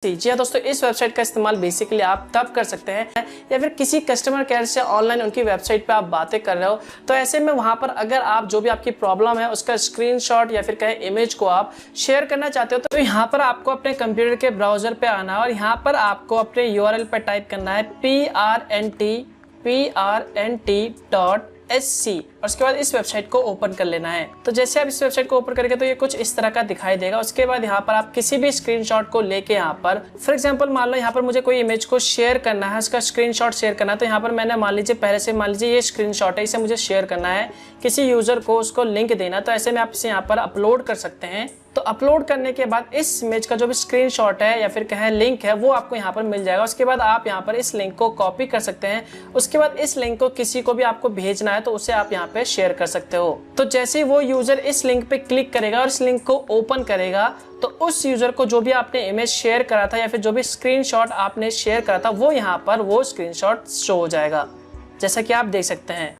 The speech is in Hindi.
जी हाँ दोस्तों, इस वेबसाइट का इस्तेमाल बेसिकली आप तब कर सकते हैं या फिर किसी कस्टमर केयर से ऑनलाइन उनकी वेबसाइट पे आप बातें कर रहे हो, तो ऐसे में वहाँ पर अगर आप जो भी आपकी प्रॉब्लम है उसका स्क्रीनशॉट या फिर कहे इमेज को आप शेयर करना चाहते हो, तो यहाँ पर आपको अपने कंप्यूटर के ब्राउजर पे आना है और यहाँ पर आपको अपने URL पे टाइप करना है prnt.sc और उसके बाद इस वेबसाइट को ओपन कर लेना है। तो जैसे आप इस वेबसाइट को ओपन करेंगे तो ये कुछ इस तरह का दिखाई देगा। उसके बाद यहाँ पर आप किसी भी स्क्रीनशॉट को लेके यहाँ पर फॉर एग्जांपल मान लो यहाँ पर मुझे कोई इमेज को शेयर करना है, उसका स्क्रीनशॉट शेयर करना है, तो यहाँ पर मैंने मान लीजिए पहले से मान लीजिए ये स्क्रीनशॉट है, इसे मुझे शेयर करना है, किसी यूजर को उसको लिंक देना, तो ऐसे में आप इसे यहाँ पर अपलोड कर सकते हैं। तो अपलोड करने के बाद इस इमेज का जो भी स्क्रीनशॉट है या फिर कहें लिंक है वो आपको यहाँ पर मिल जाएगा। उसके बाद आप यहाँ पर इस लिंक को कॉपी कर सकते हैं। उसके बाद इस लिंक को किसी को भी आपको भेजना है तो उसे आप यहाँ पे शेयर कर सकते हो। तो जैसे ही वो यूजर इस लिंक पे क्लिक करेगा और इस लिंक को ओपन करेगा तो उस यूजर को जो भी आपने इमेज शेयर करा था या फिर जो भी स्क्रीनशॉट आपने शेयर करा था वो यहाँ पर वो स्क्रीनशॉट शो हो जाएगा, जैसा कि आप देख सकते हैं।